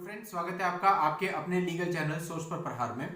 Friends, स्वागत है आपका आपके अपने लीगल चैनल सोच पर प्रहार में।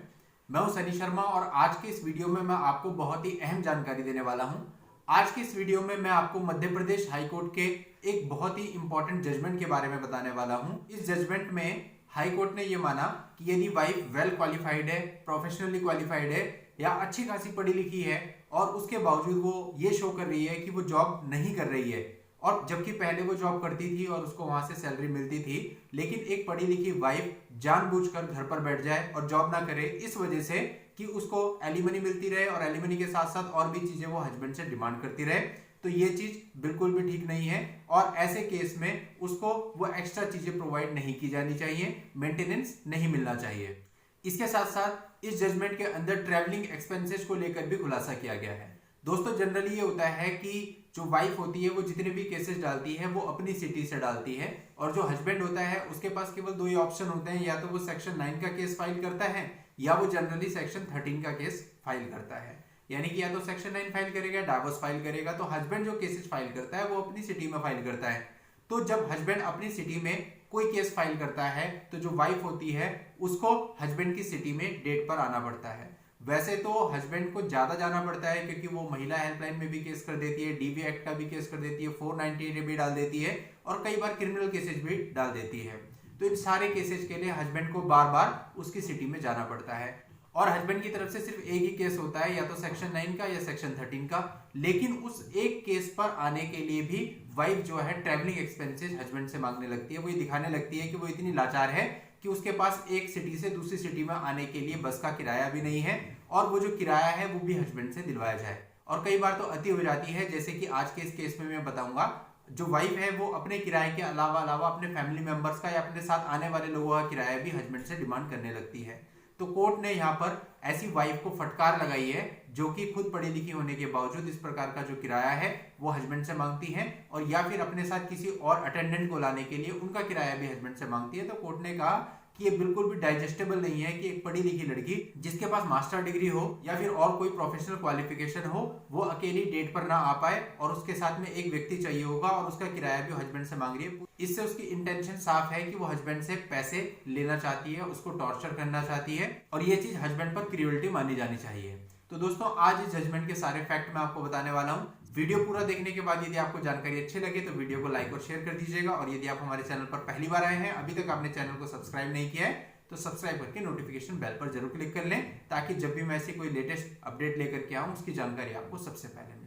मैं हूं सनी शर्मा और आज के इस वीडियो में मैं आपको बहुत ही अहम जानकारी देने वाला हूं। आज के इस वीडियो में मैं आपको मध्य प्रदेश हाई कोर्ट के एक बहुत ही इंपॉर्टेंट जजमेंट के बारे में बताने वाला हूं। इस जजमेंट में हाई कोर्ट ने यह माना कि यदि वाइफ वेल क्वालिफाइड है, प्रोफेशनली क्वालिफाइड है या अच्छी खासी पढ़ी लिखी है और उसके बावजूद वो ये शो कर रही है कि वो जॉब नहीं कर रही है, और जबकि पहले वो जॉब करती थी और उसको वहां से सैलरी मिलती थी, लेकिन एक पढ़ी लिखी वाइफ जानबूझकर घर पर बैठ जाए और जॉब ना करे इस वजह से कि उसको एलिमनी मिलती रहे और एलिमनी के साथ साथ और भी चीजें वो हस्बैंड से डिमांड करती रहे, तो ये चीज बिल्कुल भी ठीक नहीं है। और ऐसे केस में उसको वो एक्स्ट्रा चीजें प्रोवाइड नहीं की जानी चाहिए, मेंटेनेंस नहीं मिलना चाहिए। इसके साथ साथ इस जजमेंट के अंदर ट्रैवलिंग एक्सपेंसेस को लेकर भी खुलासा किया गया है। दोस्तों, जनरली ये होता है कि जो वाइफ होती है वो जितने भी केसेस डालती है वो अपनी सिटी से डालती है, और जो हस्बैंड होता है उसके पास केवल दो ही ऑप्शन होते हैं, या तो वो सेक्शन 9 का केस फाइल करता है या वो जनरली सेक्शन 13 का केस फाइल करता है। यानी कि या तो सेक्शन 9 फाइल करेगा, डाइवोर्स फाइल करेगा। तो हस्बैंड जो केसेस फाइल करता है वो अपनी सिटी में फाइल करता है। तो जब हस्बैंड अपनी सिटी में कोई केस फाइल करता है तो जो वाइफ होती है उसको हस्बैंड की सिटी में डेट पर आना पड़ता है। वैसे तो हस्बैंड को ज्यादा जाना पड़ता है क्योंकि वो महिला हेल्पलाइन में भी केस कर देती है, डीवी एक्ट का भी केस कर देती है, 498 भी डाल देती है और कई बार क्रिमिनल केसेस भी डाल देती है। तो इन सारे केसेस के लिए हस्बैंड को बार बार उसकी सिटी में जाना पड़ता है, और हस्बैंड की तरफ से सिर्फ एक ही केस होता है, या तो सेक्शन 9 का या सेक्शन 13 का। लेकिन उस एक केस पर आने के लिए भी वाइफ जो है ट्रैवलिंग एक्सपेंसेस हस्बैंड से मांगने लगती है। वो ये दिखाने लगती है कि वो इतनी लाचार है कि उसके पास एक सिटी से दूसरी सिटी में आने के लिए बस का किराया भी नहीं है, और वो जो किराया है वो भी हस्बैंड से दिलवाया जाए। और कई बार तो अति हो जाती है, जैसे कि आज के इस केस में मैं बताऊंगा। जो वाइफ है वो अपने किराए के अलावा अपने फैमिली मेंबर्स का या अपने साथ आने वाले लोगों का किराया भी हस्बैंड से डिमांड करने लगती है। तो कोर्ट ने यहाँ पर ऐसी वाइफ को फटकार लगाई है जो कि खुद पढ़ी लिखी होने के बावजूद इस प्रकार का जो किराया है वो हस्बैंड से मांगती है, और या फिर अपने साथ किसी और अटेंडेंट को लाने के लिए उनका किराया भी हस्बैंड से मांगती है। तो कोर्ट ने कहा कि ये बिल्कुल भी डाइजेस्टेबल नहीं है कि एक पढ़ी लिखी लड़की जिसके पास मास्टर डिग्री हो या फिर और कोई प्रोफेशनल क्वालिफिकेशन हो वो अकेली डेट पर ना आ पाए, और उसके साथ में एक व्यक्ति चाहिए होगा और उसका किराया भी हस्बैंड से मांग रही है। इससे उसकी इंटेंशन साफ है कि वो हस्बैंड से पैसे लेना चाहती है, उसको टॉर्चर करना चाहती है, और ये चीज हस्बैंड पर क्रूएल्टी मानी जानी चाहिए। तो दोस्तों, आज इस जजमेंट के सारे फैक्ट मैं आपको बताने वाला हूँ। वीडियो पूरा देखने के बाद यदि आपको जानकारी अच्छी लगे तो वीडियो को लाइक और शेयर कर दीजिएगा, और यदि आप हमारे चैनल पर पहली बार आए हैं, अभी तक आपने चैनल को सब्सक्राइब नहीं किया है, तो सब्सक्राइब करके नोटिफिकेशन बेल पर जरूर क्लिक कर लें, ताकि जब भी मैं ऐसी कोई लेटेस्ट अपडेट लेकर के आऊं उसकी जानकारी आपको सबसे पहले मिले।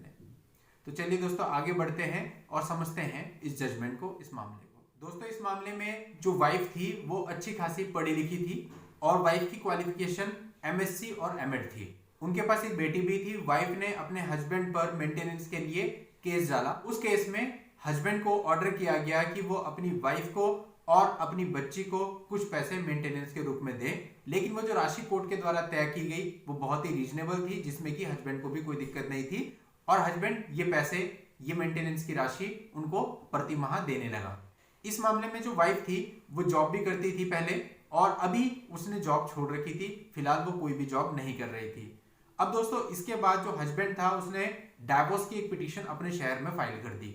तो चलिए दोस्तों, आगे बढ़ते हैं और समझते हैं इस जजमेंट को, इस मामले को। दोस्तों, इस मामले में जो वाइफ थी वो अच्छी खासी पढ़ी लिखी थी, और वाइफ की क्वालिफिकेशन MSc और M.Ed थी। उनके पास एक बेटी भी थी। वाइफ ने अपने हस्बैंड पर मेंटेनेंस के लिए केस डाला। उस केस में हस्बैंड को ऑर्डर किया गया कि वो अपनी वाइफ को और अपनी बच्ची को कुछ पैसे मेंटेनेंस के रूप में दे, लेकिन वो जो राशि कोर्ट के द्वारा तय की गई वो बहुत ही रीजनेबल थी, जिसमें कि हस्बैंड को भी कोई दिक्कत नहीं थी, और हस्बैंड ये पैसे, ये मेंटेनेंस की राशि उनको प्रति माह देने लगा। इस मामले में जो वाइफ थी वो जॉब भी करती थी पहले, और अभी उसने जॉब छोड़ रखी थी। फिलहाल वो कोई भी जॉब नहीं कर रही थी। अब दोस्तों, इसके बाद जो हस्बैंड था उसने डाइवोर्स की एक पिटीशन अपने शहर में फाइल कर दी।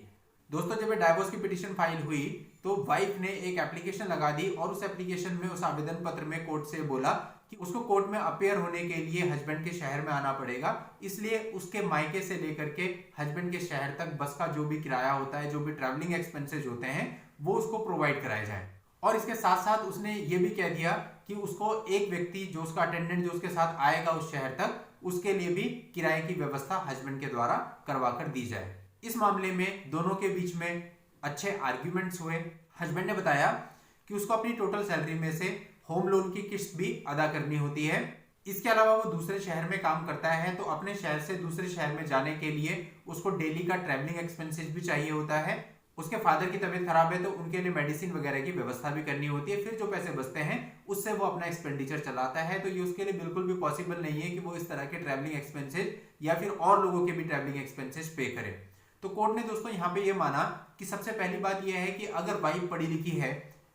दोस्तों, जब डाइवोर्स की पिटीशन फाइल हुई तो वाइफ ने एक एप्लीकेशन लगा दी, और उस एप्लीकेशन में, उस आवेदन पत्र में कोर्ट से बोला कि उसको कोर्ट में अपेयर होने के लिए हस्बैंड के शहर में आना पड़ेगा, इसलिए उसके मायके से लेकर के हस्बैंड के शहर तक बस का जो भी किराया होता है, जो भी ट्रैवलिंग एक्सपेंसेस होते हैं, वो उसको प्रोवाइड कराया जाए। और इसके साथ साथ उसने ये भी कह दिया कि उसको एक व्यक्ति जो उसका अटेंडेंट जो उसके साथ आएगा उस शहर तक, उसके लिए भी किराए की व्यवस्था हस्बैंड के द्वारा करवा कर दी जाए। इस मामले में दोनों के बीच में अच्छे आर्ग्यूमेंट्स हुए। हस्बैंड ने बताया कि उसको अपनी टोटल सैलरी में से होम लोन की किस्त भी अदा करनी होती है। इसके अलावा वो दूसरे शहर में काम करता है, तो अपने शहर से दूसरे शहर में जाने के लिए उसको डेली का ट्रैवलिंग एक्सपेंसेस भी चाहिए होता है। उसके फादर की तबीयत खराब है तो उनके लिए मेडिसिन वगैरह की व्यवस्था भी करनी होती है। फिर जो पैसे बचते हैं उससे वो अपना एक्सपेंडिचर चलाता है। तो ये उसके लिए बिल्कुल भी पॉसिबल नहीं है कि वो इस तरह के ट्रैवलिंग एक्सपेंसेस या फिर और लोगों के भी ट्रैवलिंग एक्सपेंसेस पे करे। तो कोर्ट ने दोस्तों यहाँ पे ये माना कि सबसे पहली बात यह है कि अगर वाइफ पढ़ी लिखी है,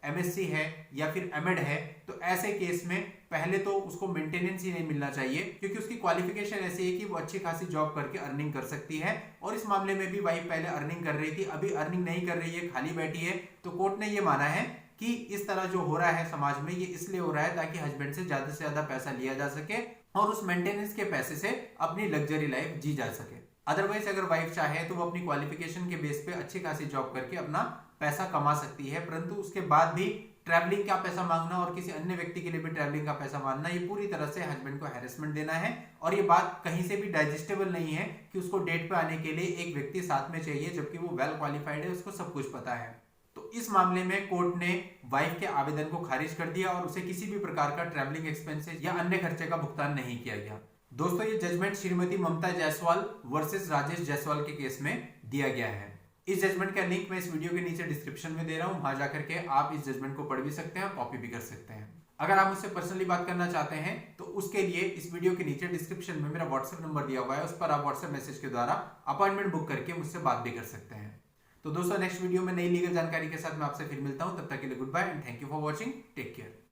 MSc है या फिर M.Ed है, तो ऐसे केस में पहले तो उसको मेंटेनेंस ही नहीं मिलना चाहिए, क्योंकि उसकी क्वालिफिकेशन ऐसी है कि वो अच्छी खासी जॉब करके अर्निंग कर सकती है। और इस मामले में भी वाइफ पहले अर्निंग कर रही थी, अभी अर्निंग नहीं कर रही है, खाली बैठी है। तो कोर्ट ने ये माना है कि इस तरह जो हो रहा है समाज में, ये इसलिए हो रहा है ताकि हस्बैंड से ज्यादा पैसा लिया जा सके और उस मेंटेनेंस के पैसे से अपनी लग्जरी लाइफ जी जा सके। अदरवाइज अगर वाइफ चाहे तो वो अपनी क्वालिफिकेशन के बेस पे अच्छी खासी जॉब करके अपना पैसा कमा सकती है, परंतु उसके बाद भी ट्रैवलिंग का पैसा मांगना और किसी अन्य व्यक्ति के लिए भी ट्रैवलिंग का पैसा मांगना, ये पूरी तरह से हस्बैंड को हैरेसमेंट देना है। और ये बात कहीं से भी डाइजेस्टेबल नहीं है कि उसको डेट पे आने के लिए एक व्यक्ति साथ में चाहिए, जबकि वो वेल क्वालिफाइड है, उसको सब कुछ पता है। तो इस मामले में कोर्ट ने वाइफ के आवेदन को खारिज कर दिया और उसे किसी भी प्रकार का ट्रैवलिंग एक्सपेंसेस या अन्य खर्चे का भुगतान नहीं किया गया। दोस्तों, ये जजमेंट श्रीमती ममता जायसवाल वर्सेस राजेश जायसवाल के केस में दिया गया है। इस जजमेंट का लिंक मैं इस वीडियो के नीचे डिस्क्रिप्शन में दे रहा हूं, वहां जाकर के आप इस जजमेंट को पढ़ भी सकते हैं, कॉपी भी कर सकते हैं। अगर आप मुझसे पर्सनली बात करना चाहते हैं तो उसके लिए इस वीडियो के नीचे डिस्क्रिप्शन में मेरा व्हाट्सएप नंबर दिया हुआ है, उस पर आप व्हाट्सएप मैसेज के द्वारा अपॉइंटमेंट बुक करके मुझसे बात भी कर सकते हैं। तो दोस्तों, नेक्स्ट वीडियो में नई लीगल जानकारी के साथ मैं आपसे फिर मिलता हूं। तब तक के लिए good bye and thank you for watching. Take care.